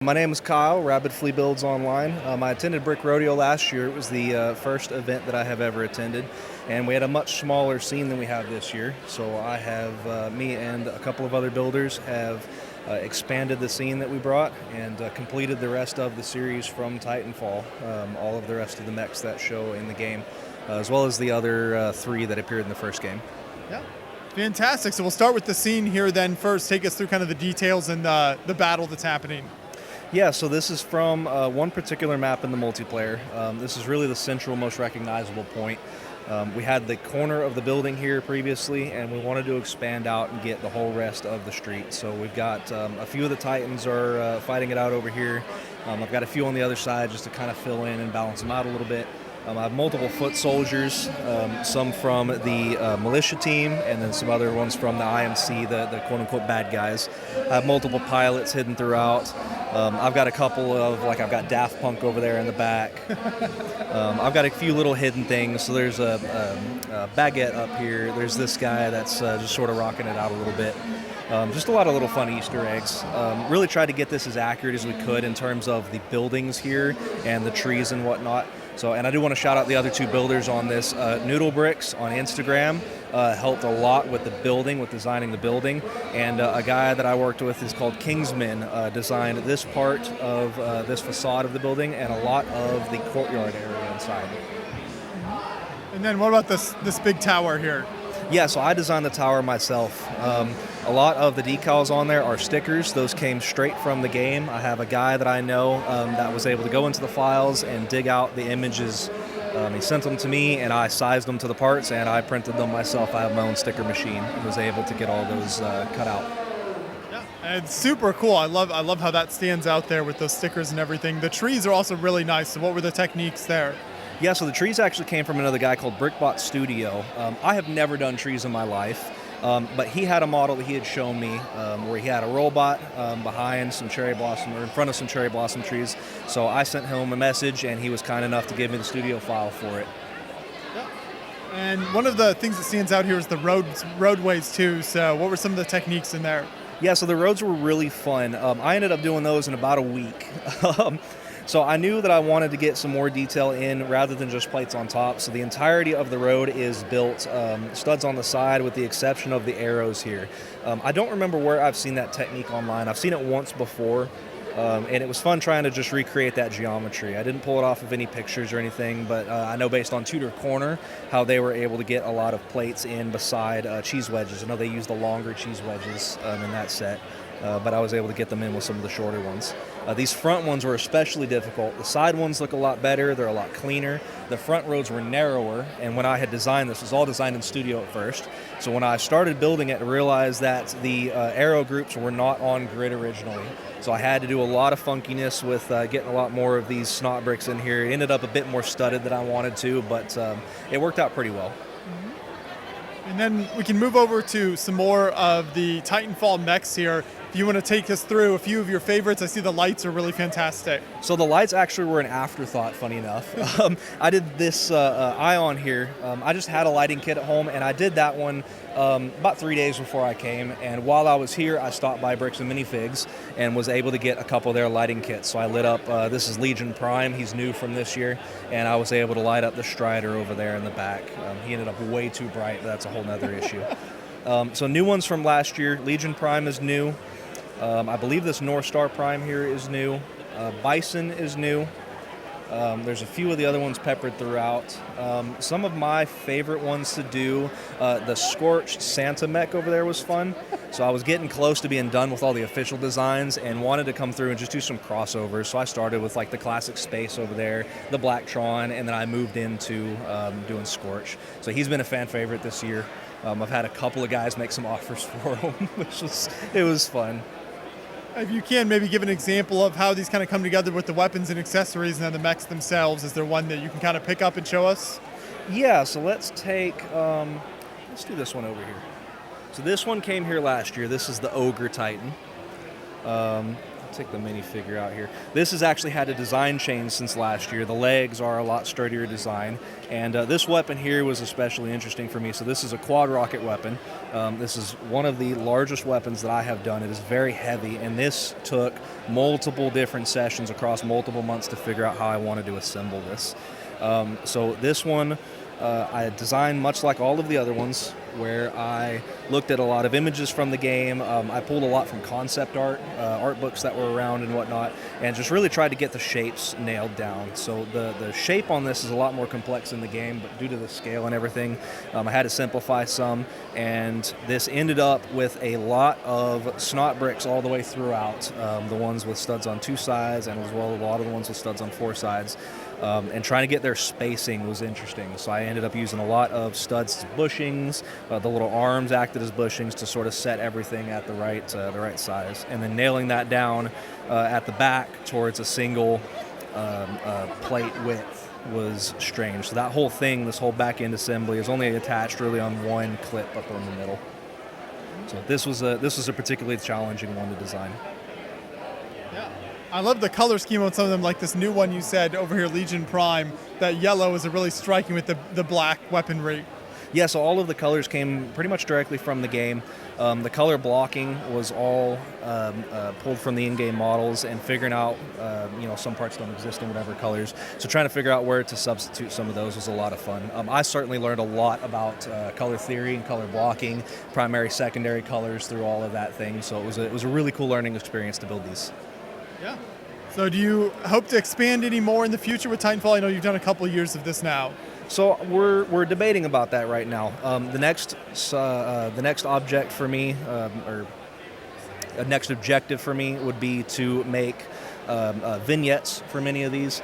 My name is Kyle, Rabid Flea Builds Online. I attended Brick Rodeo last year. It was the first event that I have ever attended, and we had a much smaller scene than we have this year. So I have, me and a couple of other builders have expanded the scene that we brought and completed the rest of the series from Titanfall, all of the rest of the mechs that show in the game, as well as the other 3 that appeared in the first game. Yeah. Fantastic. So we'll start with the scene here then first. Take us through kind of the details and the battle that's happening. Yeah, so this is from one particular map in the multiplayer. This is really the central, most recognizable point. We had the corner of the building here previously, and we wanted to expand out and get the whole rest of the street. So we've got a few of the Titans are fighting it out over here. I've got a few on the other side just to kind of fill in and balance them out a little bit. I have multiple foot soldiers, some from the militia team, and then some other ones from the IMC, the quote-unquote bad guys. I have multiple pilots hidden throughout. I've got a couple of, I've got Daft Punk over there in the back. I've got a few little hidden things. So there's a baguette up here. There's this guy that's just sort of rocking it out a little bit. Just a lot of little fun Easter eggs. Really tried to get this as accurate as we could in terms of the buildings here and the trees and whatnot. So, and I do want to shout out the other 2 builders on this. Noodle Bricks on Instagram helped a lot with the building, with designing the building. And a guy that I worked with is called Kingsman, designed this part of this facade of the building and a lot of the courtyard area inside. And then what about this big tower here? Yeah, so I designed the tower myself. A lot of the decals on there are stickers. Those came straight from the game. I have a guy that I know that was able to go into the files and dig out the images. He sent them to me, and I sized them to the parts, and I printed them myself. I have my own sticker machine and was able to get all those cut out. Yeah, and it's super cool. I love how that stands out there with those stickers and everything. The trees are also really nice. So what were the techniques there? Yeah, so the trees actually came from another guy called Brickbot Studio. I have never done trees in my life, but he had a model that he had shown me where he had a robot behind some cherry blossom, or in front of some cherry blossom trees. So I sent him a message, and he was kind enough to give me the studio file for it. Yeah. And one of the things that stands out here is the roadways too. So what were some of the techniques in there? Yeah, so the roads were really fun. I ended up doing those in about a week. So I knew that I wanted to get some more detail in rather than just plates on top. So the entirety of the road is built studs on the side with the exception of the arrows here. I don't remember where I've seen that technique online. I've seen it once before, and it was fun trying to just recreate that geometry. I didn't pull it off of any pictures or anything, but I know based on Tudor Corner how they were able to get a lot of plates in beside cheese wedges. I know they used the longer cheese wedges in that set. But I was able to get them in with some of the shorter ones. These front ones were especially difficult. The side ones look a lot better. They're a lot cleaner. The front roads were narrower, and when I had designed this, it was all designed in studio at first. So when I started building it, I realized that the arrow groups were not on grid originally. So I had to do a lot of funkiness with getting a lot more of these snot bricks in here. It ended up a bit more studded than I wanted to, but it worked out pretty well. And then we can move over to some more of the Titanfall mechs here. If you want to take us through a few of your favorites, I see the lights are really fantastic. So the lights actually were an afterthought, funny enough. I did this Ion here. I just had a lighting kit at home, and I did that one about 3 days before I came. And while I was here, I stopped by Bricks and Minifigs and was able to get a couple of their lighting kits. So I lit up, this is Legion Prime, he's new from this year, and I was able to light up the Strider over there in the back. He ended up way too bright, but that's a whole nother issue. So new ones from last year, Legion Prime is new. I believe this North Star Prime here is new. Bison is new. There's a few of the other ones peppered throughout. Some of my favorite ones to do, the Scorched Santa mech over there was fun. So I was getting close to being done with all the official designs and wanted to come through and just do some crossovers. So I started with the classic Space over there, the Blacktron, and then I moved into doing Scorch. So he's been a fan favorite this year. I've had a couple of guys make some offers for him, which was fun. If you can, maybe give an example of how these kind of come together with the weapons and accessories and then the mechs themselves. Is there one that you can kind of pick up and show us? Yeah, so let's take, let's do this one over here. So this one came here last year. This is the Ogre Titan. take the minifigure out here. This has actually had a design change since last year. The legs are a lot sturdier design, and this weapon here was especially interesting for me. So this is a quad rocket weapon. This is one of the largest weapons that I have done. It is very heavy, and this took multiple different sessions across multiple months to figure out how I wanted to assemble this. So this one I designed much like all of the other ones, where I looked at a lot of images from the game. I pulled a lot from concept art, art books that were around and whatnot, and just really tried to get the shapes nailed down. So the shape on this is a lot more complex in the game, but due to the scale and everything, I had to simplify some, and this ended up with a lot of snot bricks all the way throughout, the ones with studs on 2 sides, and as well a lot of the ones with studs on 4 sides. And trying to get their spacing was interesting. So I ended up using a lot of studs as bushings. The little arms acted as bushings to sort of set everything at the right size. And then nailing that down at the back towards a single plate width was strange. So that whole thing, this whole back end assembly, is only attached really on one clip up in the middle. So this was a particularly challenging one to design. I love the color scheme on some of them, like this new one you said over here, Legion Prime. That yellow is really striking with the black weaponry. Yeah, so all of the colors came pretty much directly from the game. The color blocking was all pulled from the in-game models, and figuring out, some parts don't exist in whatever colors. So trying to figure out where to substitute some of those was a lot of fun. I certainly learned a lot about color theory and color blocking, primary, secondary colors through all of that thing. So it was a really cool learning experience to build these. Yeah. So do you hope to expand any more in the future with Titanfall? I know you've done a couple of years of this now. So we're debating about that right now. The next object for me, or a next objective for me, would be to make vignettes for many of these.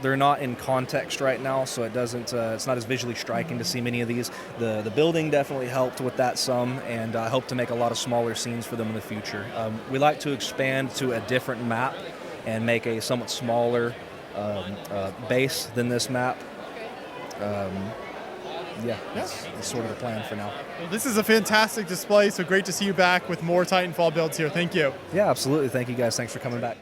They're not in context right now, so it's not as visually striking to see many of these. The building definitely helped with that some, and I hope to make a lot of smaller scenes for them in the future. We like to expand to a different map and make a somewhat smaller base than this map. That's sort of the plan for now. Well, this is a fantastic display, so great to see you back with more Titanfall builds here. Thank you. Yeah, absolutely. Thank you guys. Thanks for coming back.